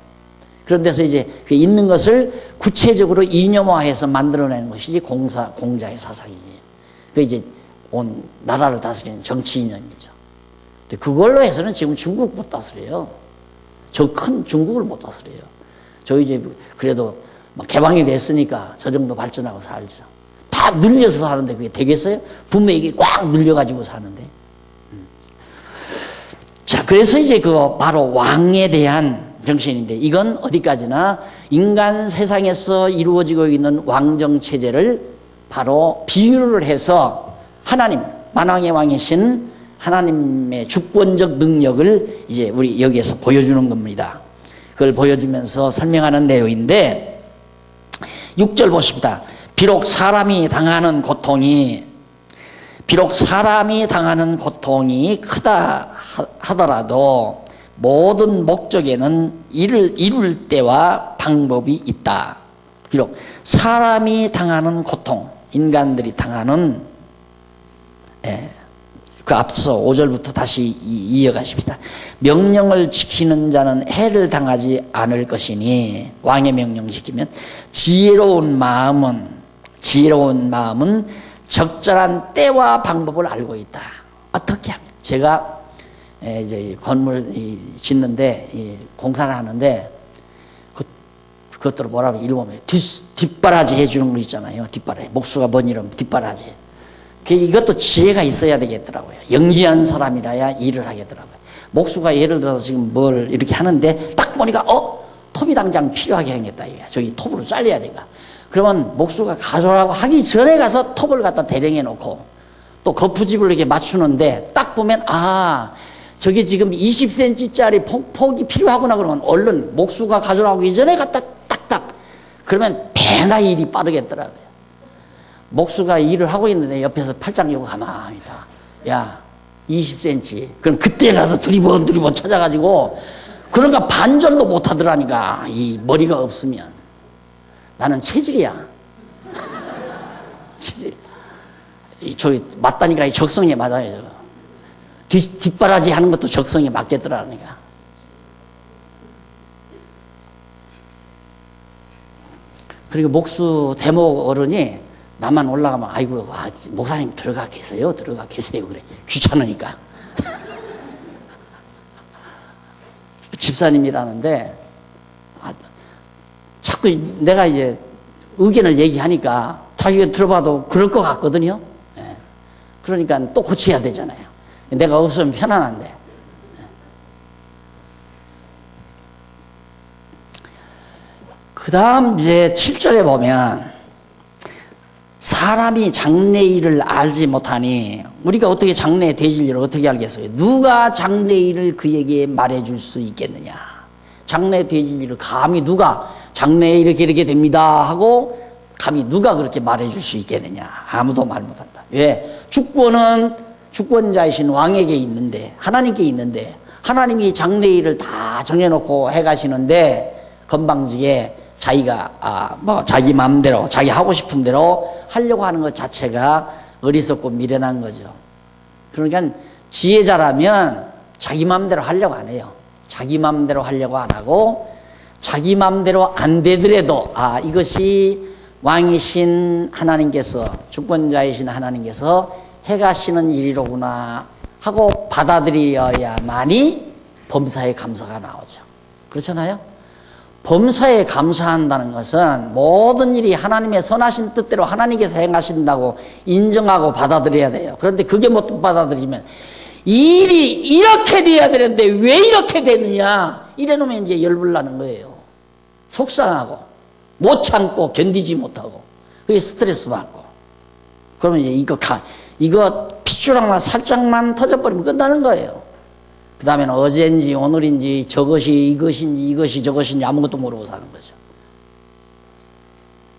그런 데서 이제 그 있는 것을 구체적으로 이념화해서 만들어내는 것이 공자의 사상이에요. 그 이제 온 나라를 다스리는 정치 이념이죠. 근데 그걸로 해서는 지금 중국 못 다스려요. 저 큰 중국을 못 다스려요. 저 이제 그래도 막 개방이 됐으니까 저 정도 발전하고 살죠. 다 눌려서 사는데 그게 되겠어요? 부모에게 꽉 눌려가지고 사는데. 자, 그래서 이제 바로 왕에 대한 정신인데, 이건 어디까지나 인간 세상에서 이루어지고 있는 왕정체제를 바로 비유를 해서 하나님, 만왕의 왕이신 하나님의 주권적 능력을 이제 우리 여기에서 보여주는 겁니다. 그걸 보여주면서 설명하는 내용인데, 6절 보십니다. 비록 사람이 당하는 고통이 크다 하더라도 모든 목적에는 이룰 때와 방법이 있다. 비록 사람이 당하는 고통, 인간들이 당하는, 그 앞서 5절부터 다시 이어가십니다. 명령을 지키는 자는 해를 당하지 않을 것이니, 왕의 명령 지키면 지혜로운 마음은 적절한 때와 방법을 알고 있다. 어떻게 하면, 제가 이제 건물 짓는데 공사를 하는데, 그것들을 뭐라고 읽으면 뒷바라지 해주는 거 있잖아요. 뒷바라지, 목수가 뭔 이름 뒷바라지. 이것도 지혜가 있어야 되겠더라고요. 영리한 사람이라야 일을 하겠더라고요. 목수가 예를 들어서 지금 뭘 이렇게 하는데 딱 보니까 톱이 당장 필요하게 생겼다. 저기 톱으로 잘려야 되니까. 그러면 목수가 가져라고 하기 전에 가서 톱을 갖다 대령해 놓고, 또 거푸집을 이렇게 맞추는데 딱 보면 저게 지금 20cm짜리 폭이 필요하구나. 그러면 얼른 목수가 가져라고 이전에 갖다 딱딱, 그러면 배나 일이 빠르겠더라고요. 목수가 일을 하고 있는데 옆에서 팔짱 끼고 가만히 있다. 야, 20cm. 그럼 그때 가서 두리번 찾아가지고, 그러니까 반절도 못 하더라니까. 이 머리가 없으면. 나는 체질이야. 체질. 저기 맞다니까 이 적성에 맞아요. 저거. 뒷바라지 하는 것도 적성에 맞겠더라니까. 그리고 목수 대목 어른이 나만 올라가면 아이고 목사님 들어가 계세요 들어가 계세요 그래. 귀찮으니까. 집사님이라는데 자꾸 내가 이제 의견을 얘기하니까 자기가 들어봐도 그럴 것 같거든요. 예. 그러니까 또 고쳐야 되잖아요. 내가 없으면 편안한데. 그 다음 이제 7절에 보면 사람이 장래일을 알지 못하니 우리가 어떻게 장래의 대진리를 어떻게 알겠어요? 누가 장래일을 그에게 말해줄 수 있겠느냐? 장래 대진리를 감히 누가 장래에 이렇게 됩니다 하고 감히 누가 그렇게 말해줄 수 있겠느냐? 아무도 말 못한다. 왜? 주권은 주권자이신 왕에게 있는데 하나님께 있는데 하나님이 장래일을 다 정해놓고 해가시는데 건방지게 자기가 자기 마음대로 자기 하고 싶은 대로 하려고 하는 것 자체가 어리석고 미련한 거죠. 그러니까 지혜자라면 자기 마음대로 하려고 안 해요. 자기 마음대로 하려고 안 하고 자기 마음대로 안 되더라도 이것이 왕이신 하나님께서 주권자이신 하나님께서 해가시는 일이로구나 하고 받아들여야만이 범사에 감사가 나오죠. 그렇잖아요? 범사에 감사한다는 것은 모든 일이 하나님의 선하신 뜻대로 하나님께서 행하신다고 인정하고 받아들여야 돼요. 그런데 그게 못 받아들이면 이 일이 이렇게 돼야 되는데 왜 이렇게 되느냐 이래놓으면 이제 열불나는 거예요. 속상하고 못 참고 견디지 못하고 그게 스트레스 받고 그러면 이제 이거 핏줄하나 살짝만 터져버리면 끝나는 거예요. 그 다음에는 어제인지 오늘인지 저것이 이것이 저것인지 아무것도 모르고 사는 거죠.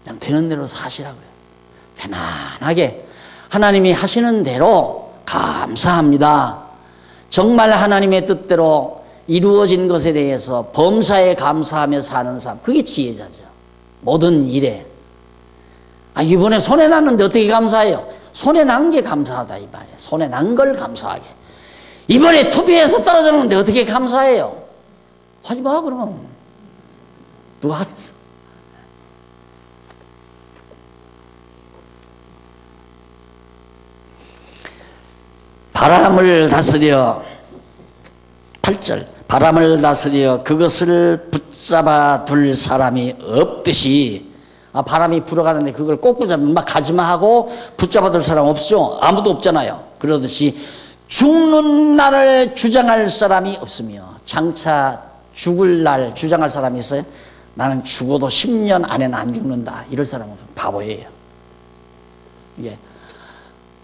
그냥 되는 대로 사시라고요. 편안하게 하나님이 하시는 대로 감사합니다. 정말 하나님의 뜻대로 이루어진 것에 대해서 범사에 감사하며 사는 삶, 그게 지혜자죠. 모든 일에. 이번에 손해났는데 어떻게 감사해요? 손해난 게 감사하다 이 말이에요. 손해난 걸 감사하게. 이번에 투표해서 떨어졌는데 어떻게 감사해요? 하지 마 그럼. 누가 하랬어? 바람을 다스려 8절 바람을 다스려 그것을 붙잡아 둘 사람이 없듯이 바람이 불어가는데 그걸 꼭 붙잡으면 막 가지마 하고 붙잡아 둘 사람 없죠? 아무도 없잖아요. 그러듯이 죽는 날을 주장할 사람이 없으며 장차 죽을 날 주장할 사람이 있어요? 나는 죽어도 10년 안에는 안 죽는다. 이럴 사람은 바보예요. 이게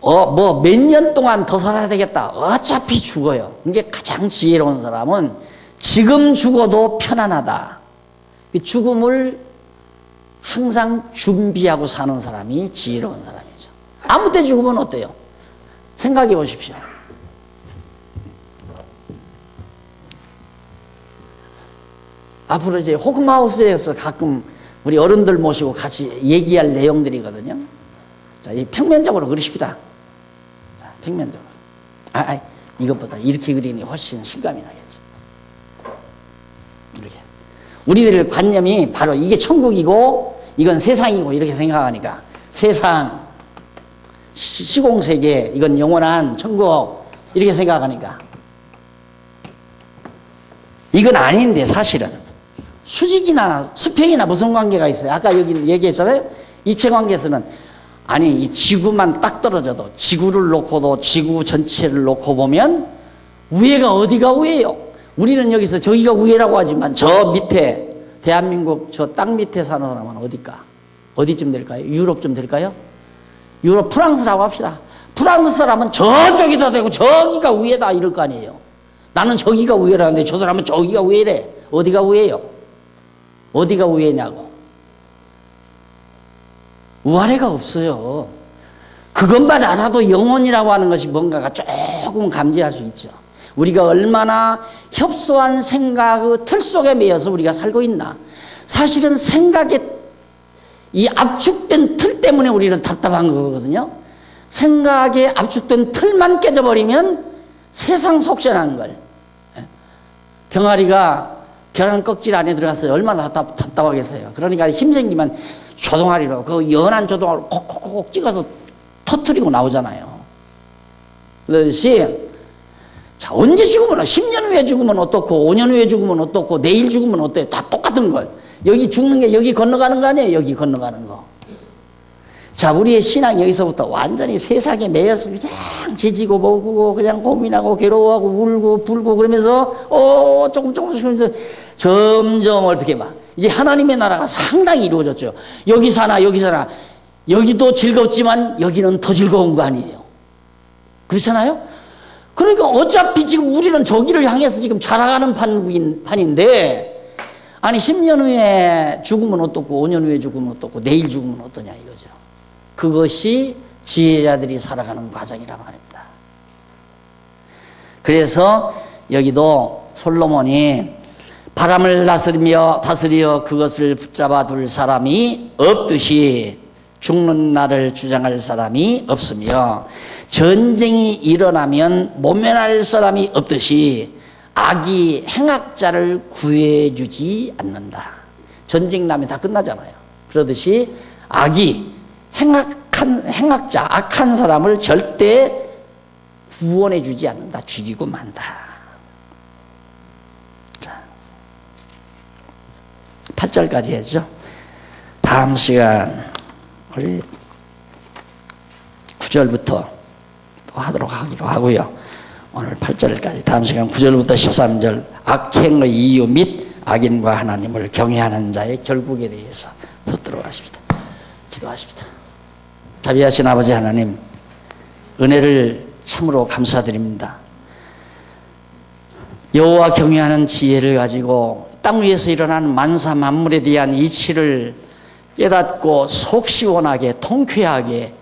몇 년 동안 더 살아야 되겠다. 어차피 죽어요. 이게 가장 지혜로운 사람은 지금 죽어도 편안하다. 죽음을 항상 준비하고 사는 사람이 지혜로운 사람이죠. 아무 때 죽으면 어때요? 생각해 보십시오. 앞으로 이제 호금하우스에서 가끔 우리 어른들 모시고 같이 얘기할 내용들이거든요. 자, 평면적으로 그리십시다. 자, 평면적으로. 이것보다 이렇게 그리니 훨씬 실감이 나겠죠. 이렇게. 우리들 관념이 바로 이게 천국이고 이건 세상이고 이렇게 생각하니까 세상, 시공세계, 이건 영원한 천국 이렇게 생각하니까 이건 아닌데 사실은 수직이나 수평이나 무슨 관계가 있어요? 아까 여기 얘기했잖아요. 입체관계에서는 이 지구만 딱 떨어져도 지구를 놓고도 지구 전체를 놓고 보면 위에가 어디가 위에요? 우리는 여기서 저기가 위에라고 하지만 저 밑에 대한민국 저 땅 밑에 사는 사람은 어딜까? 어디쯤 될까요? 유럽쯤 될까요? 유럽 프랑스라고 합시다. 프랑스 사람은 저쪽이다 되고 저기가 위에다 이럴 거 아니에요. 나는 저기가 위에라는데 저 사람은 저기가 위에래. 어디가 위에요? 어디가 위에냐고. 우아래가 없어요. 그것만 알아도 영혼이라고 하는 것이 뭔가가 조금 감지할 수 있죠. 우리가 얼마나 협소한 생각의 틀 속에 매여서 우리가 살고 있나. 사실은 생각의 이 압축된 틀 때문에 우리는 답답한 거거든요. 생각에 압축된 틀만 깨져버리면 세상 속전한 걸. 병아리가 계란 껍질 안에 들어갔어요. 얼마나 답답하겠어요. 그러니까 힘 생기면 조동아리로 그 연한 조동아리로 콕콕콕 찍어서 터뜨리고 나오잖아요. 그렇듯이 자, 언제 죽으면 10년 후에 죽으면 어떻고 5년 후에 죽으면 어떻고 내일 죽으면 어때요? 다 똑같은 걸. 여기 죽는 게 여기 건너가는 거 아니에요? 여기 건너가는 거. 자, 우리의 신앙이 여기서부터 완전히 세상에 매여서 그냥 지지고 보고 그냥 고민하고 괴로워하고 울고 불고 그러면서 조금씩 하면서 점점 어떻게 막 이제 하나님의 나라가 상당히 이루어졌죠. 여기 사나 여기도 즐겁지만 여기는 더 즐거운 거 아니에요. 그렇잖아요? 그러니까 어차피 지금 우리는 저기를 향해서 지금 자라가는 판인데 아니 10년 후에 죽으면 어떻고 5년 후에 죽으면 어떻고 내일 죽으면 어떠냐 이거죠. 그것이 지혜자들이 살아가는 과정이란 말입니다. 그래서 여기도 솔로몬이 바람을 다스리어 그것을 붙잡아 둘 사람이 없듯이 죽는 날을 주장할 사람이 없으며 전쟁이 일어나면 모면할 사람이 없듯이 악이 행악자를 구해주지 않는다. 전쟁 나면 다 끝나잖아요. 그러듯이 악이 행악자, 악한 사람을 절대 구원해 주지 않는다. 죽이고 만다. 자, 8절까지 했죠. 다음 시간 우리 9절부터 또 하기로 하고요. 오늘 8절까지 다음 시간 9절부터 13절 악행의 이유 및 악인과 하나님을 경외하는 자의 결국에 대해서 듣도록 하십시다. 기도하십시다. 자비하신 아버지 하나님, 은혜를 참으로 감사드립니다. 여호와 경외하는 지혜를 가지고 땅 위에서 일어나는 만사 만물에 대한 이치를 깨닫고 속 시원하게 통쾌하게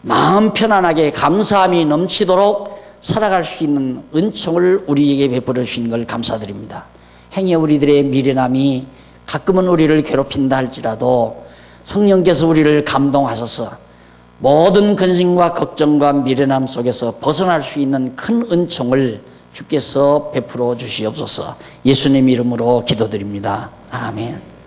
마음 편안하게 감사함이 넘치도록 살아갈 수 있는 은총을 우리에게 베풀어 주신 걸 감사드립니다. 행여 우리들의 미련함이 가끔은 우리를 괴롭힌다 할지라도 성령께서 우리를 감동하셔서 모든 근심과 걱정과 미련함 속에서 벗어날 수 있는 큰 은총을 주께서 베풀어 주시옵소서. 예수님 이름으로 기도드립니다. 아멘.